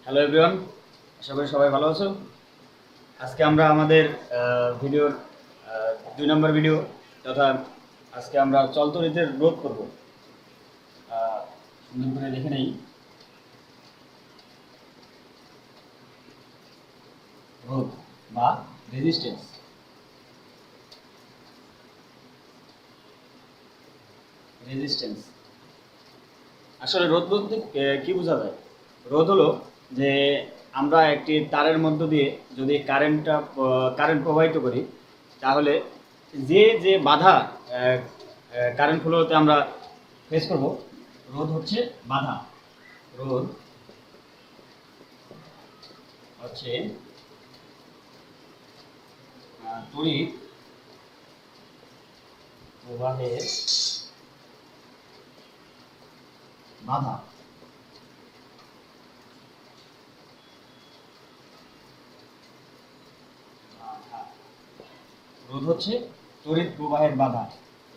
Hello everyone, আশা করি সবাই ভালো আছো। আজকে আমরা আমাদের ভিডিওর 2 নম্বর ভিডিও তথা আজকে আমরা চলতরিতের রোধ করব। সুন্দর করে দেখে নেই। রোধ বা রেজিস্ট্যান্স। রেজিস্ট্যান্স আসলে রোধ বলতে কি বোঝা যায়? রোধ হলো যে আমরা একটি তারের মধ্য দিয়ে যদি কারেন্ট প্রবাহিত করি, তাহলে যে যে বাধা কারেন্ট ফ্লোতে আমরা ফেস করব, রোধ হচ্ছে বাধা। রোধ হচ্ছে তড়িৎ প্রবাহের বাধা। রোধ হচ্ছে তড়িৎ প্রবাহের বাধা।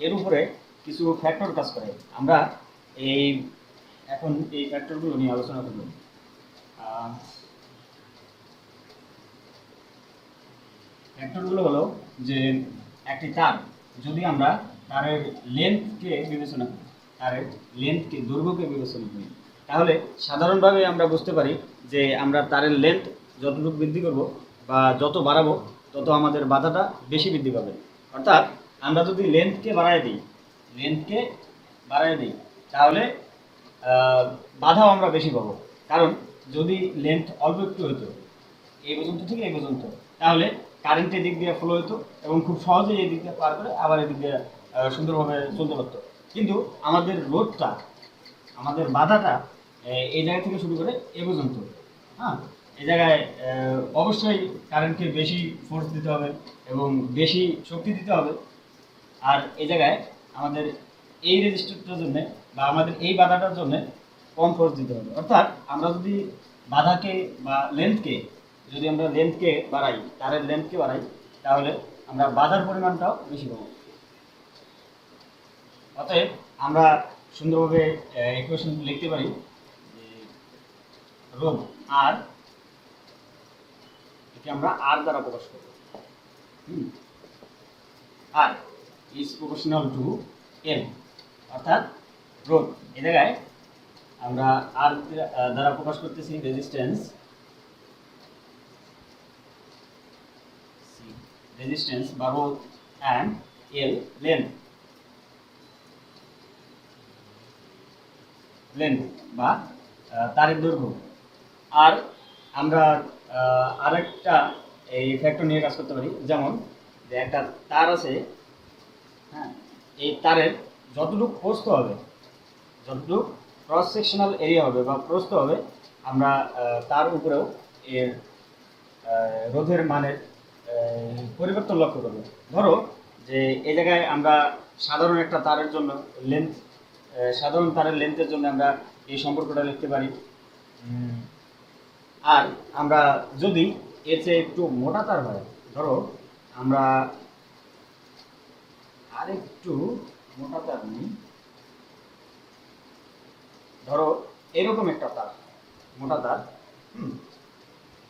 এর উপরে কিছু ফ্যাক্টর কাজ করে। আমরা এই এখন এই ফ্যাক্টরগুলো নিয়ে আলোচনা করব। ফ্যাক্টরগুলো হলো যে একটি তার যদি আমরা তারের লেন্থকে বিবেচনা করি, তারের লেন্থকে দৈর্ঘ্যকে বিবেচনা করি, তাহলে সাধারণভাবে আমরা বুঝতে পারি যে আমরা তারের লেন্থ যতটুকু বৃদ্ধি করব বা যত বাড়াবো তত আমাদের বাধাটা বেশি বৃদ্ধি পাবে। অর্থাৎ আমরা যদি লেন্থকে বাড়ায় দিই তাহলে বাধাও আমরা বেশি পাবো। কারণ যদি লেন্থ অল্প একটু হতো, এই পর্যন্ত থেকে এই পর্যন্ত, তাহলে কারেন্ট এদিক দিয়ে ফ্লো হতো এবং খুব সহজেই এই দিক দিয়ে পার করে আবার এদিক দিয়ে সুন্দরভাবে চলতে পারতো। কিন্তু আমাদের বাধাটা এই জায়গা থেকে শুরু করে এ পর্যন্ত। হ্যাঁ, এই জায়গায় অবশ্যই কারেন্টকে বেশি ফোর্স দিতে হবে এবং বেশি শক্তি দিতে হবে। আর এই জায়গায় আমাদের এই রেজিস্টারটার জন্য বা আমাদের এই বাধাটার জন্য কম ফোর্স দিতে হবে। অর্থাৎ আমরা যদি বাধাকে বা লেন্থকে বাড়াই, তারের লেন্থকে বাড়াই, তাহলে আমরা বাধার পরিমাণটাও বেশি পাবো। অতএব আমরা সুন্দরভাবে ইকুয়েশন লিখতে পারি যে রোধ আর, একে আমরা আর দ্বারা প্রকাশ করব। আর ইজ প্রপোর্শনাল টু এল, অর্থাৎ রোধ এ জায়গায় আমরা আর দ্বারা প্রকাশ করতেছি রেজিস্ট্যান্স বা রোধ, অ্যান্ড এল লেন্থ বা তারের দৈর্ঘ্য। আর আমরা আরেকটা এই ফ্যাক্টর নিয়ে কাজ করতে পারি। যেমন যে একটা তার আছে, হ্যাঁ, এই তারের যতটুকু ক্রস সেকশনাল এরিয়া হবে বা প্রস্থ হবে, আমরা তার উপরেও এর রোধের মানের পরিবর্তন লক্ষ্য করব। ধরো যে এই জায়গায় আমরা সাধারণ একটা তারের জন্য সাধারণ তারের লেন্থের জন্য আমরা এই সম্পর্কটা লিখতে পারি। আর আমরা যদি এর চেয়ে একটু মোটা তার হয়, ধরো আমরা আরেকটু মোটা তার নিই, ধরো এরকম একটা তার, মোটা তার,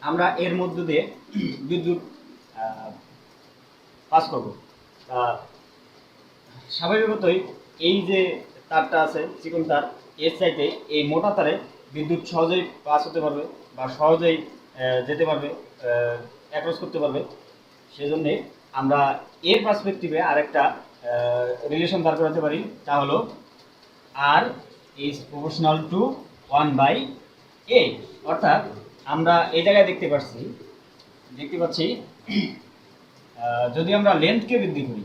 আমরা এর মধ্য দিয়ে বিদ্যুৎ পাস করব। স্বাভাবিকতই এই যে তারটা আছে চিকন তার, এর চাইতে এই মোটা তারে বিদ্যুৎ সহজেই পাস হতে পারবে বা সহজেই যেতে পারবে, অ্যাক্রস করতে পারবে। সেজন্যে আমরা এর পার্সপেক্টিভে আরেকটা রিলেশন দাঁড় করাতে পারি, তা হলো আর ইজ প্রপোর্শনাল টু 1/a। অর্থাৎ আমরা এই জায়গায় দেখতে পাচ্ছি যদি আমরা লেন্থকে বৃদ্ধি করি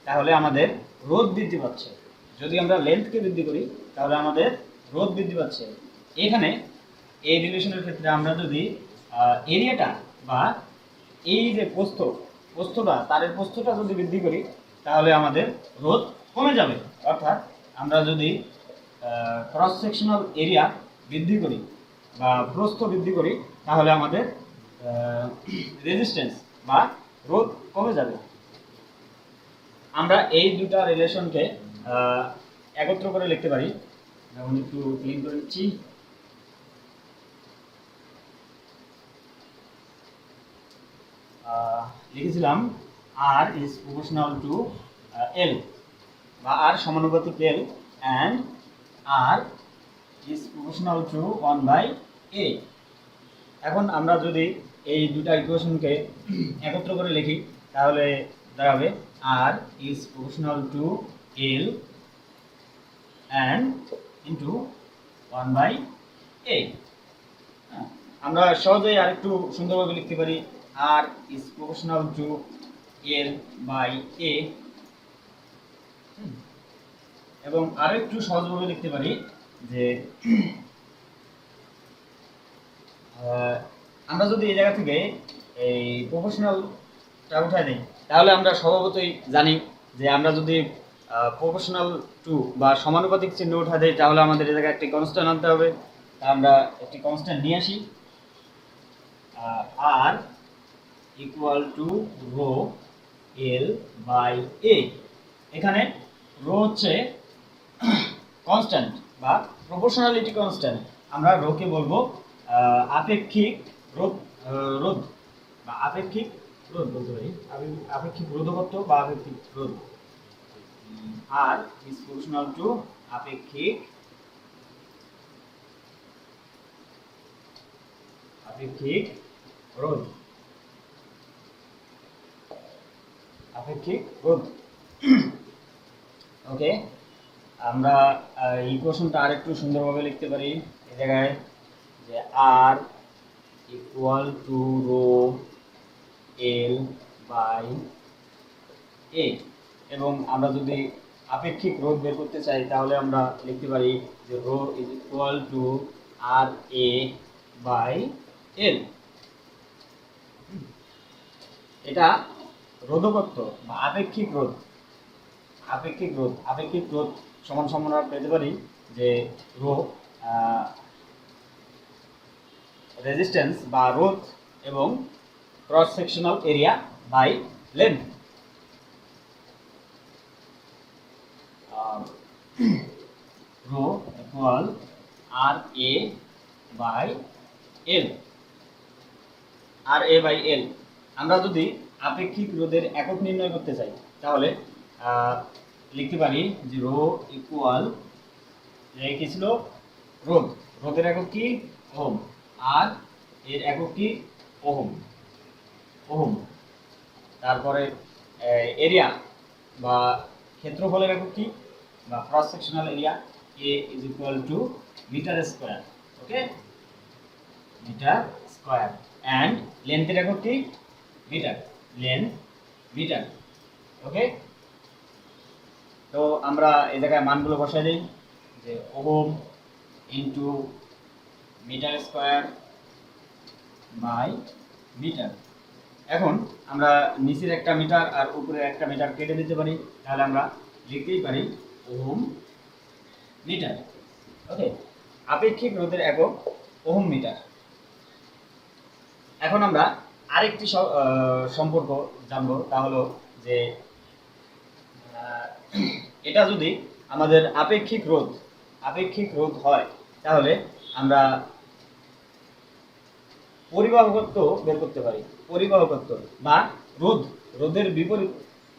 তাহলে আমাদের রোধ বৃদ্ধি পাচ্ছে। এখানে এই রিলেশনের ক্ষেত্রে আমরা যদি এরিয়াটা বা এই যে তারের প্রস্থটা যদি বৃদ্ধি করি তাহলে আমাদের রোধ কমে যাবে। অর্থাৎ আমরা যদি ক্রস সেকশনাল এরিয়া বৃদ্ধি করি বা প্রস্থ বৃদ্ধি করি তাহলে আমাদের রেজিস্ট্যান্স বা রোধ কমে যাবে। আমরা এই দুটা রিলেশনকে একত্র করে লিখতে পারি। যেমন একটু ক্লিন করে নিচ্ছি। লিখেছিলাম R is proportional to L, বা আর সমানুপাতিক L, and R is proportional to 1/a। এখন আমরা যদি এই দুটা ইকুয়েশনকে একত্র করে লিখি তাহলে দাঁড়াবে R is proportional to L and into 1/a। আমরা সহজেই আরেকটু সুন্দরভাবে লিখতে পারি R is proportional to L by A, এবং আরো একটু সহজভাবে লিখতে পারি যে আমরা যদি এই জায়গা থেকে এই প্রপোর্শনালটা উঠাই দিই তাহলে আমরা স্বভাবতই জানি যে আমরা যদি প্রপোর্শনাল টু বা সমানুপাতিক চিহ্ন উঠা দিই তাহলে আমাদের এই জায়গায় একটি কনস্ট্যান্ট আনতে হবে। তা আমরা একটি কনস্ট্যান্ট নিয়ে আসি, R equal to rho L by A. এখানে রো হচ্ছে কনস্ট্যান্ট বা প্রপোর্শনালিটি কনস্ট্যান্ট। আমরা রোকে বলবো আপেক্ষিক রোধ, রোধ বা আপেক্ষিক রোধ বলতে পারি, আপেক্ষিক রোধকত্ব বা আপেক্ষিক রোধ। আর ইজ প্রপোর্শনাল টু আপেক্ষিক রোধ, আপেক্ষিক রোধ। ওকে, আমরা ইকুয়েশনটা আরেকটু সুন্দরভাবে লিখতে পারি এই জায়গায় যে R equal to rho L by A, এবং আমরা যদি আপেক্ষিক রোধ বের করতে চাই তাহলে আমরা লিখতে পারি যে rho is equal to R A by L. এটা রোধকত্ব বা আপেক্ষিক রোধ। আপেক্ষিক রোধ সমান আমরা পেতে পারি যে রো রেজিস্ট্যান্স বা রোধ এবং cross sectional area by length. Rho equal R A by L, R A by L. আমরা যদি আপেক্ষিক রোধের একক নির্ণয় করতে চাই তাহলে লিখতে পারি যে রো ইকুয়াল, কি ছিল রোধ, রোধের একক কি ওহম, আর এর একক কি ওহম। তারপরে এরিয়া বা ক্ষেত্রফলের একক কি বা cross sectional area, A is equal to metre square. Okay, metre square. And লেন্থের একক কি মিটার, লেন্থ মিটার। ওকে, তো আমরা এই জায়গায় মানগুলো বসাই দিই যে ohm into metre square by metre. এখন আমরা নিচের একটা মিটার আর উপরের একটা মিটার কেটে দিতে পারি, তাহলে আমরা লিখতেই পারি ওহম মিটার। ওকে, আপেক্ষিক রোধের একক ওহম মিটার। এখন আমরা আরেকটি সম্পর্ক জানবো, তা হলো যে এটা যদি আমাদের আপেক্ষিক রোধ হয় তাহলে আমরা পরিবাহকত্ব বের করতে পারি। পরিবাহকত্ব বা রোধের বিপরীত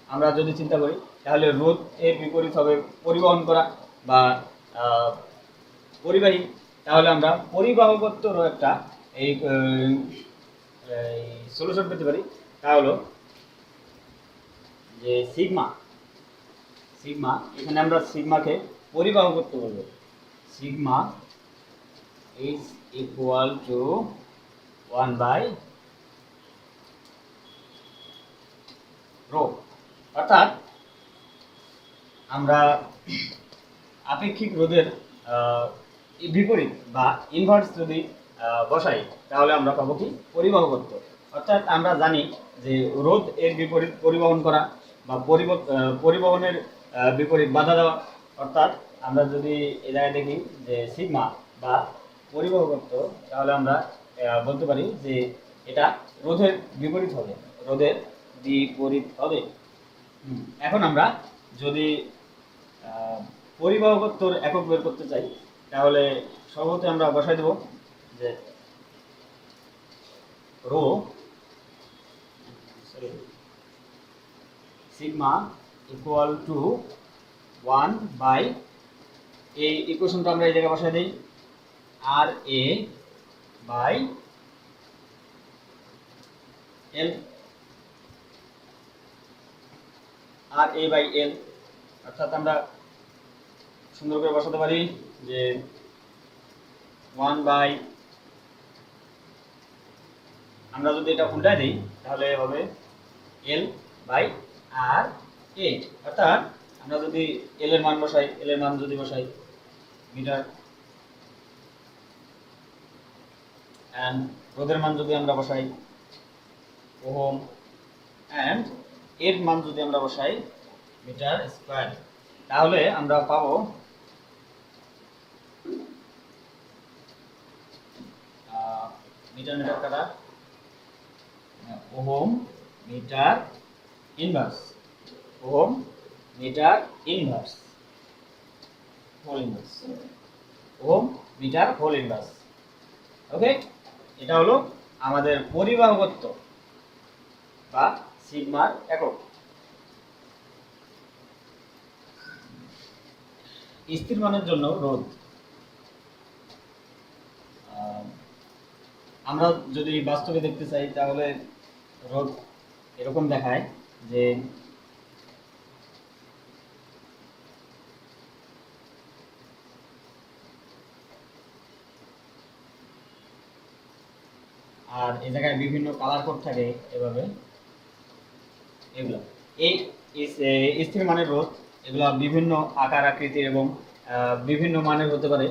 আমরা যদি চিন্তা করি তাহলে রোধ এর বিপরীত হবে পরিবহন করা বা পরিবাহী। তাহলে আমরা পরিবাহকত্বর একটা এই সলিউশন পেতে পারি, তা হলো যে সিগমা। এখানে আমরা সিগমাকে পরিবাহকত্ব বলবো। Sigma is equal to 1/ρ। অর্থাৎ আমরা আপেক্ষিক রোধের বিপরীত বা ইনভার্স যদি বসাই তাহলে আমরা পাবো কি পরিবাহকত্ব। অর্থাৎ আমরা জানি যে রোধ এর বিপরীত পরিবহন করা বা পরিবহনের বিপরীত বাধা দেওয়া। অর্থাৎ আমরা যদি এ জায়গায় দেখি যে সিগমা বা পরিবাহকত্ব, তাহলে আমরা বলতে পারি যে এটা রোধের বিপরীত হবে, এখন আমরা যদি পরিবাহকত্বর একক বের করতে চাই তাহলে সর্বতে আমরা বসাই দেব যে rho sigma equal to 1 by, এই ইকুয়েশনটা আমরা এই জায়গায় বসাই দিই, আর A by L, R A by L, অর্থাৎ আমরা সুন্দর করে বসাতে পারি যে 1 বাই, আমরা যদি এটা উল্টাই দিই তাহলে হবে এল বাই আর এ, অর্থাৎ আমরা যদি এল এর মান বসাই, এল এর মান যদি বসাই মিটার, এন্ড রোধের মান যদি আমরা বসাই ওহম, এন্ড এর মান যদি আমরা বসাই মিটার স্কয়ার, তাহলে আমরা পাবো মিটার মিটার কাটা ohm metre inverse, ohm metre inverse, whole inverse, ohm metre whole inverse. Okay, এটা হলো আমাদের পরিবাহকত্ব বা সিগমার একক। স্থির মানের জন্য রোধ, আমরা যদি বাস্তবে দেখতে চাই তাহলে রোধ এরকম দেখায় যে আর এই জায়গায় বিভিন্ন কালার কোড থাকে এভাবে, এগুলো এই স্থির মানের রোধ, এগুলো বিভিন্ন আকার আকৃতির এবং বিভিন্ন মানের হতে পারে।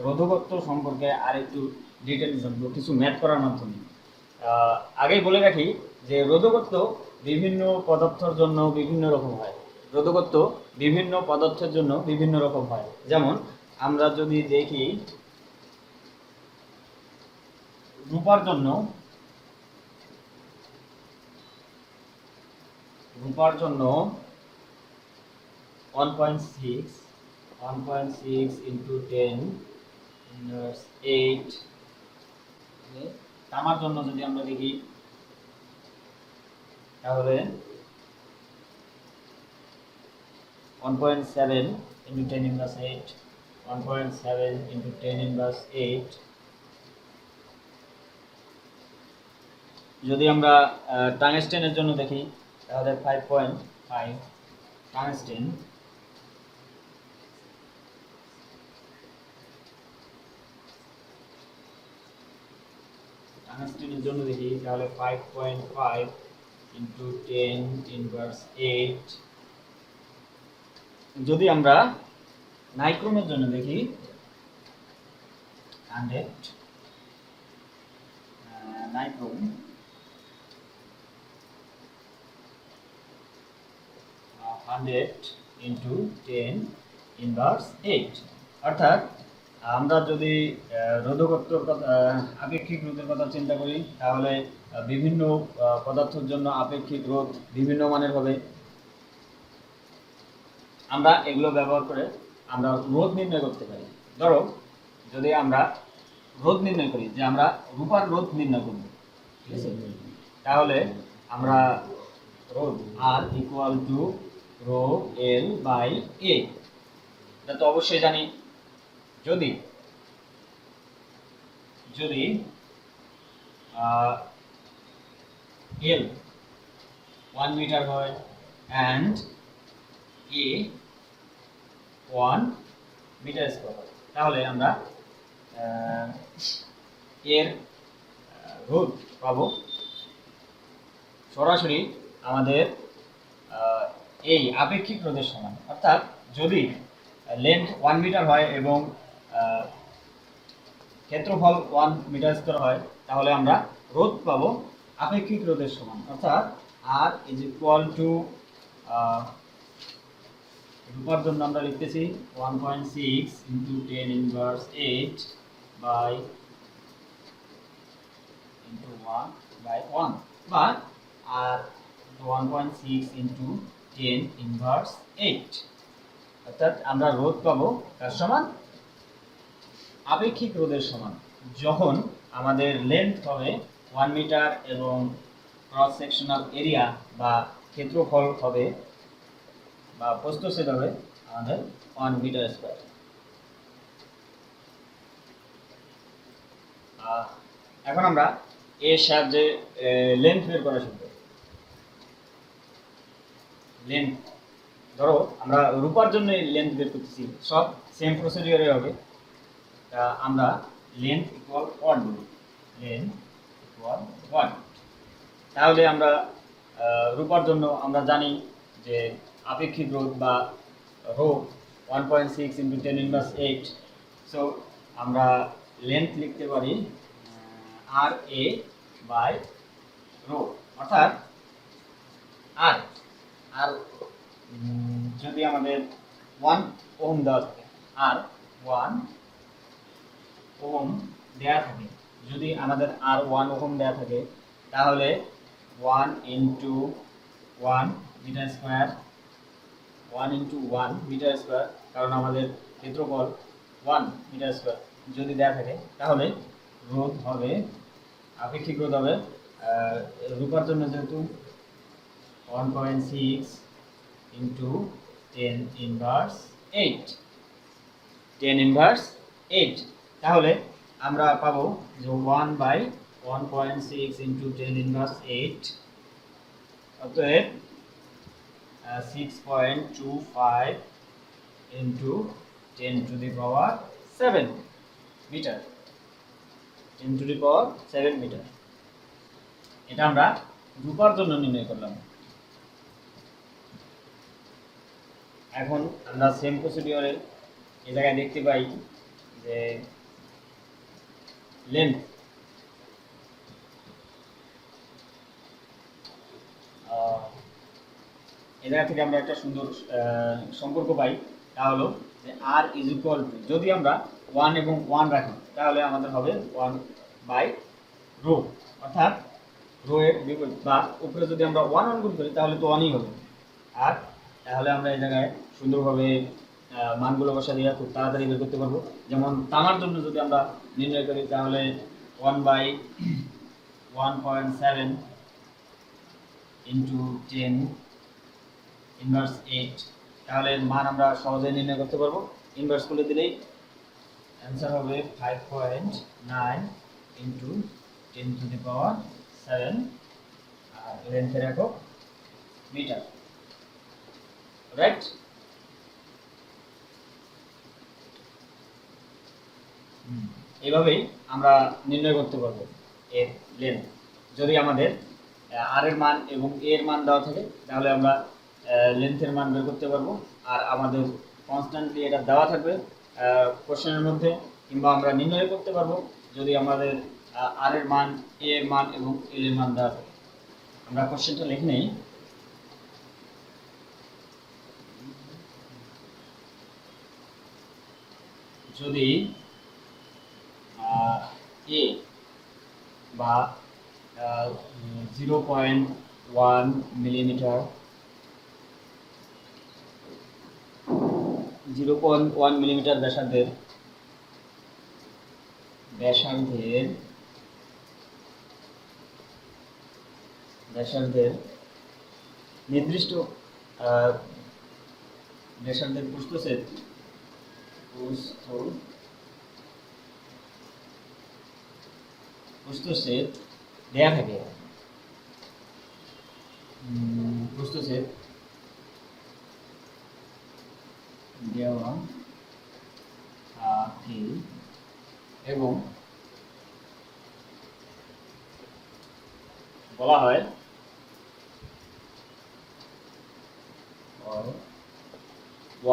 রোধকত্ব সম্পর্কে আরেকটু ডিটেইলস জানবো কিছু ম্যাথ করার মাধ্যমে। আগেই বলে রাখি যে রোধকত্ব বিভিন্ন পদার্থের জন্য বিভিন্ন রকম হয়, রোধকত্ব বিভিন্ন পদার্থের জন্য বিভিন্ন রকম হয়। যেমন আমরা যদি দেখি রূপার জন্য 1.6 into 10 inverse 8, তামার জন্য যদি আমরা দেখি তাহলে 1.7 into 10 inverse 8, 1.7 into 10 inverse 8। যদি আমরা টাংস্টেনের জন্য দেখি তাহলে 5.5 টাংস্টেন, টাংস্টেনের জন্য দেখি তাহলে 5.5 into 10 inverse 8। যদি আমরা নাইক্রোমের জন্য দেখি 100 নাইক্রোম, 100 into 10 inverse 8। অর্থাৎ আমরা যদি রোধকত্বর কথা, আপেক্ষিক রোধের কথা চিন্তা করি তাহলে বিভিন্ন পদার্থের জন্য আপেক্ষিক রোধ বিভিন্ন মানের হবে। আমরা এগুলো ব্যবহার করে আমরা রোধ নির্ণয় করতে পারি। ধরো যদি আমরা রোধ নির্ণয় করি, যে আমরা রূপার রোধ নির্ণয় করব, ঠিক আছে, তাহলে আমরা রোধ R equal to rho L by A, এটা তো অবশ্যই জানি। যদি যদি এল 1 মিটার হয় অ্যান্ড এ 1 মিটার স্কয়ার হয়, তাহলে আমরা এর রোধ পাবো সরাসরি আমাদের এই আপেক্ষিক রোধের সমান। অর্থাৎ যদি লেন্থ 1 মিটার হয় এবং ক্ষেত্রফল 1 মিটার স্কয়ার হয়, তাহলে আমরা রোধ পাবো আপেক্ষিক রোধের সমান। অর্থাৎ আর ইজ ইকুয়াল টু, রূপার জন্য আমরা লিখতেছি 1.6 into 10 inverse 8 by into 1 by 1, বা আর 1.6 into 10 inverse 8। অর্থাৎ আমরা রোধ পাবো তার সমান আপেক্ষিক রোধের সমান, যখন আমাদের লেন্থ হবে 1 মিটার এবং ক্রস সেকশনাল এরিয়া বা ক্ষেত্রফল হবে বা প্রস্থচ্ছেদ হবে আমাদের 1 মিটার স্কয়ার। এখন আমরা এর সাহায্যে লেন্থ বের করা শিখব। লেন্থ, ধরো আমরা রূপার জন্য লেন্থ বের করতেছি, সব সেম প্রসিডিওরে হবে। আমরা লেন্থ ইকুয়াল 1 বলি, লেন্থ ইকুয়াল 1। তাহলে আমরা রূপার জন্য আমরা জানি যে আপেক্ষিক রোধ বা রো 1.6 × 10⁻⁸। সো আমরা লেন্থ লিখতে পারি আর এ বাই রো, অর্থাৎ আর আর যদি আমাদের 1 ওহম দেওয়া থাকে, আর 1 ওহম দেওয়া থাকে, যদি আমাদের আর 1 ওহম দেওয়া থাকে, তাহলে 1 × 1 মিটার স্কয়ার, 1 × 1 মিটার স্কয়ার, কারণ আমাদের ক্ষেত্রফল 1 মিটার স্কয়ার যদি দেওয়া থাকে, তাহলে রোধ হবে, আপেক্ষিক রোধ হবে রূপার জন্য যেহেতু 1.6 × 10⁻8, 10⁻8। তাহলে আমরা পাবো যে 1/1.6 × 10⁻8, অতএব 6.25 × 10⁻7 মিটার, 10⁻7 মিটার। এটা আমরা রূপার জন্য নির্ণয় করলাম। এখন আমরা সেম প্রসিডিওরে এই জায়গায় দেখতে পাই যে লেন্থ, এই জায়গা থেকে আমরা একটা সুন্দর সম্পর্ক পাই। তা হলো যে আর ইজ ইকুয়াল টু, যদি আমরা 1 এবং 1 রাখি, তাহলে আমাদের হবে 1/রো, অর্থাৎ রো এর বিপরীত, বা উপরে যদি আমরা 1 গুণ করি তাহলে তো 1ই হবে। আর তাহলে আমরা এই জায়গায় সুন্দরভাবে মানগুলো বসা দিয়ে খুব তাড়াতাড়ি বের করতে পারবো। যেমন তামার জন্য যদি আমরা নির্ণয় করি, তাহলে 1/1.7 × 10⁻8, তাহলে মান আমরা সহজেই নির্ণয় করতে পারবো। ইনভার্স করে দিলেই অ্যান্সার হবে 5.9 × 10⁻7, আর লেন্থের একক মিটার, রাইট? এইভাবেই আমরা নির্ণয় করতে পারবো এর লেন্থ। যদি আমাদের আর এর মান এবং এ এর মান দেওয়া থাকে, তাহলে আমরা লেন্থের মান বের করতে পারবো। আর আমাদের কনস্ট্যান্টলি এটা দেওয়া থাকবে কোশ্চেনের মধ্যে, কিংবা আমরা নির্ণয় করতে পারবো যদি আমাদের আর এর মান, এ এর মান এবং এল এর মান দেওয়া থাকে। আমরা কোশ্চেনটা লিখে নেই। যদি এ বা 0.1 মিলিমিটার, 0.1 মিলিমিটার ব্যাসার্ধের নির্দিষ্ট ব্যাসার্ধের প্রস্থচ্ছেদ দেয়া থাকে, প্রস্থচ্ছেদ দেওয়া থাকে এবং বলা হয়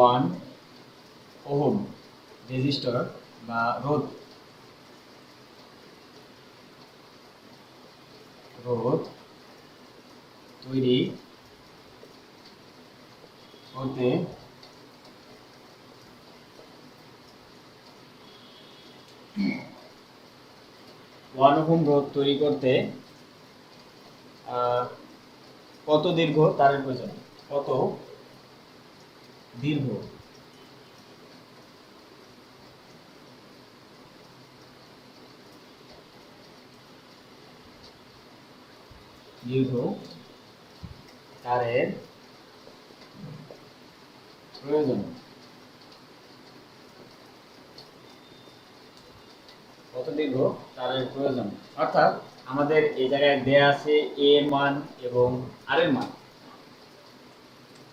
1 ওহম রেজিস্টর বা রোধ তৈরি করতে 1 ওহম রোধ তৈরি করতে কত দীর্ঘ তারের প্রয়োজন, কত দীর্ঘ তারের প্রয়োজন, কত দীর্ঘ তারের প্রয়োজন। অর্থাৎ আমাদের এই জায়গায় দেয়া আছে এ এর মান এবং আর এর মান।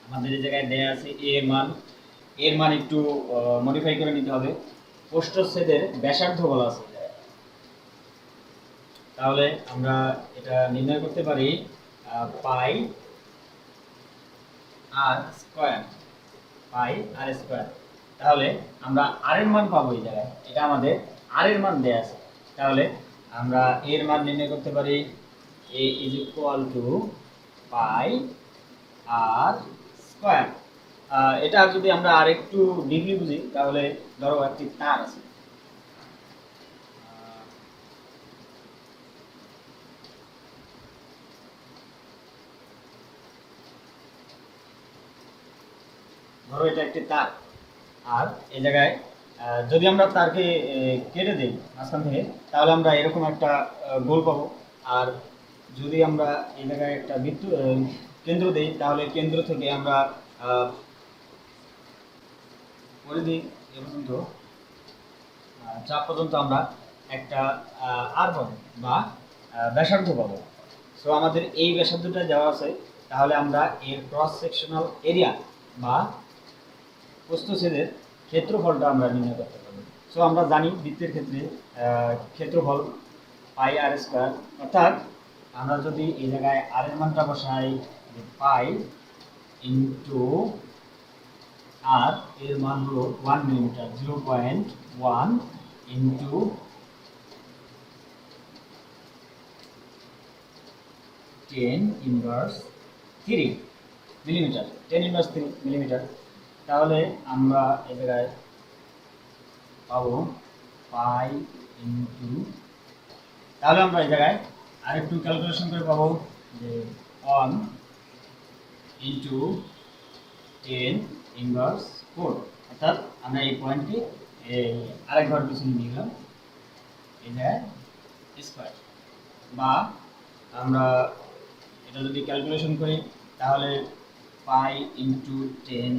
আমাদের এই জায়গায় দেয়া আছে এ এর মান, এর মান একটু মডিফাই করে নিতে হবে। প্রস্থচ্ছেদের ব্যাসার্ধ বলা আছে। তাহলে আমরা এটা নির্ণয় করতে পারি পাই আর স্কয়ার, পাই আর স্কয়ার। তাহলে আমরা আর এর মান পাবো এই জায়গায়, এটা আমাদের আর এর মান দেয়া আছে। তাহলে আমরা এর মান নির্ণয় করতে পারি a is equal to pi R square. এটা যদি আমরা আরেকটু ডিগ্রি বুঝি, তাহলে ধরো একটি তার আছে, ধরো এটা একটি তার, আর এই জায়গায় যদি আমরা তারকে কেটে দিই মাঝখান থেকে, তাহলে আমরা এরকম একটা গোল পাবো। আর যদি আমরা এই জায়গায় একটা বৃত্ত কেন্দ্র দিই, তাহলে কেন্দ্র থেকে আমরা পরিধি এ পর্যন্ত চাপ পর্যন্ত আমরা একটা আর পাবো বা ব্যাসার্ধ পাবো। সো আমাদের এই ব্যাসার্ধটা দেওয়া আছে, তাহলে আমরা এর ক্রস সেকশনাল এরিয়া বা প্রস্থচ্ছেদের ক্ষেত্রফলটা আমরা নির্ণয় করতে পারবো। সো আমরা জানি বৃত্তের ক্ষেত্রে ক্ষেত্রফল পাই আর স্কয়ার। অর্থাৎ আমরা যদি এই জায়গায় আর এর মানটা বসাই পাই ইন্টু আর, এর মান হলো 1 millimetre, 0.1 into 10 inverse 3 millimetre, 10 inverse 3 millimetre. তাহলে আমরা এই জায়গায় পাবো পাই ইন্টু, তাহলে আমরা এই জায়গায় আরেকটু ক্যালকুলেশন করে পাবো যে 1 ইন্টু 10 ইনভার্স 4। অর্থাৎ আমরা এই পয়েন্টকে আরেকবার পিছনে নিয়ে গেলাম, এই জায়গায় স্কয়ার। বা আমরা এটা যদি ক্যালকুলেশন করি, তাহলে pi into 10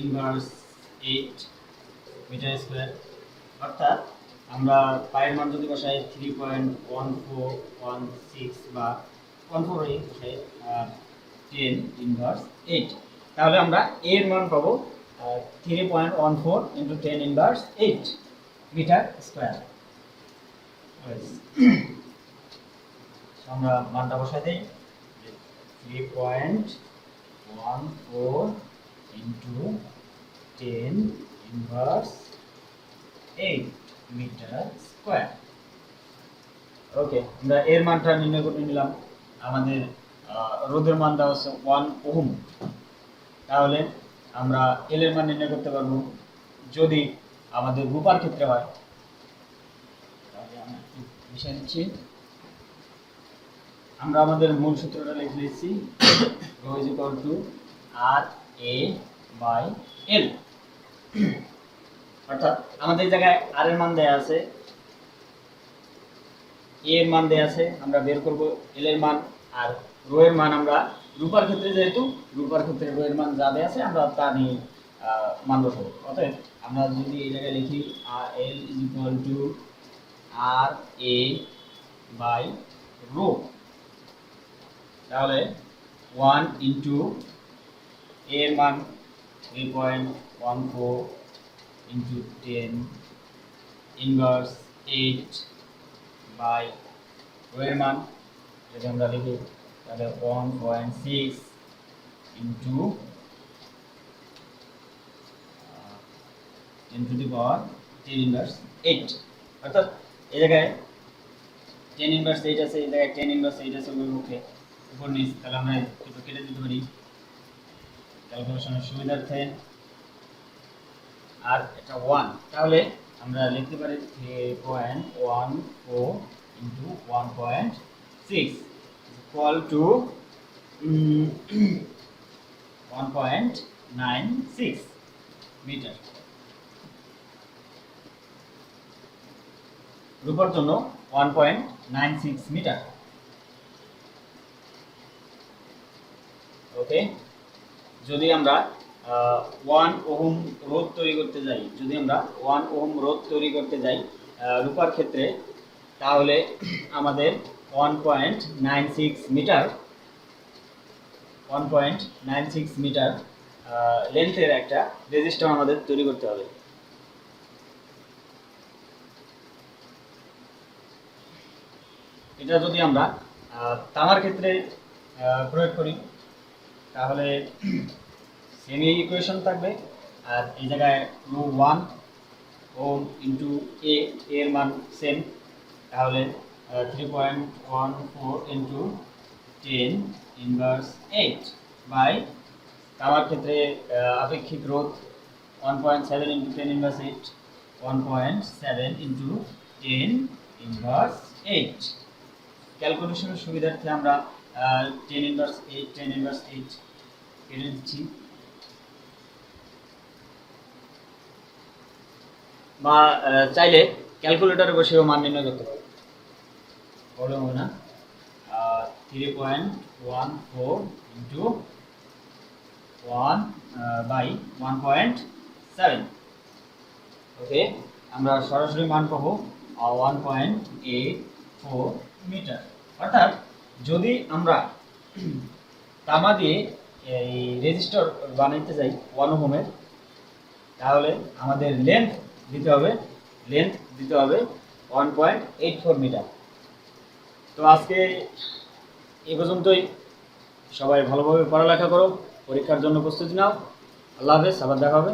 inverse 8 metre square. অর্থাৎ আমরা পায়ের মান যদি বসাই 3.1416 বা 14 বসাই 10 ইনভার্স 8, তাহলে আমরা এর মান পাবো 3.14 ইন্টু 10 ইনভার্স 8 মিটার স্কয়ার। আমরা মানটা বসাই দিই 3.14 ইন্টু 10 ইনভার্স 8 মিটার স্কয়ার। ওকে, আমরা এর মানটা নির্ণয় করে নিলাম। আমাদের রোধের মান দেওয়া হচ্ছে 1 ওহম। তাহলে আমরা এল এর মান নির্ণয় করতে পারবো যদি আমাদের রূপার ক্ষেত্রে হয়। তাহলে আমরা একটু মিশিয়ে নিচ্ছি। আমরা আমাদের মূল সূত্রটা লিখে নিচ্ছি, rho is equal to R A by L. অর্থাৎ আমাদের জায়গায় আর এর মান দেয়া আছে, এ এর মান দেয়া আছে, আমরা বের করব এল এর মান। আর রো এর মান আমরা রূপার ক্ষেত্রে, যেহেতু রূপার ক্ষেত্রে রো এর মান যা দেয়া আছে আমরা তা নিয়ে মান বসাবো। অতএব আমরা যদি এই জায়গায় লিখি L is equal to R A by rho, তাহলে 1 ইন্টু এর মান 3.14 ইন্টু 10 ইনভার্স 8 বাই রো এর মান যদি আমরা লিখি, তাহলে 1.6 into 10 to the power 10 inverse 8। অর্থাৎ এই জায়গায় 10 ইনভার্স 8 আছে, এই জায়গায় 10 ইনভার্স 8 আছে উপরে উপর নিচ। তাহলে আমরা একটু কেটে দিতে পারি ক্যালকুলেশনের সুবিধার্থে। আর এটা 1, তাহলে আমরা লিখতে পারি 3.14 ইন্টু 1.6 ইকুয়াল টু 1.96 মিটার। রূপার জন্য 1.96 মিটার। ওকে, যদি আমরা 1 ওহম রোধ তৈরি করতে যাই, রূপার ক্ষেত্রে, তাহলে আমাদের 1.96 মিটার লেন্থের একটা রেজিস্টার আমাদের তৈরি করতে হবে। এটা যদি আমরা তামার ক্ষেত্রে প্রয়োগ করি, তাহলে সেম ইকুয়েশন থাকবে। আর এই জায়গায় রো 1 ওম ইন্টু এর মান সেম, তাহলে 3.14 ইন্টু 10 ইনভার্স 8 বাই তামার ক্ষেত্রে আপেক্ষিক রোধ 1.7 ইন্টু 10 ইনভার্স 8, 1.7 ইন্টু 10 ইনভার্স 8। ক্যালকুলেশনের সুবিধার্থে আমরা 10 ইনভার্স 8 কেটে দিচ্ছি, বা চাইলে ক্যালকুলেটরে বসেও মান নির্ণয় করতে পারবো, প্রবলেম হবে না। 3.14 ইন্টু 1 বাই 1.7। ওকে, আমরা সরাসরি মান পাবো 1.84 মিটার। অর্থাৎ যদি আমরা তামা দিয়ে এই রেজিস্টার বানাইতে যাই 1 ওহমের, তাহলে আমাদের লেন্থ দিতে হবে 1.84 মিটার। তো আজকে এই পর্যন্তই। সবাই ভালোভাবে পড়ালেখা করো, পরীক্ষার জন্য প্রস্তুতি নাও। আল্লাহ হাফেজ, আবার দেখা হবে।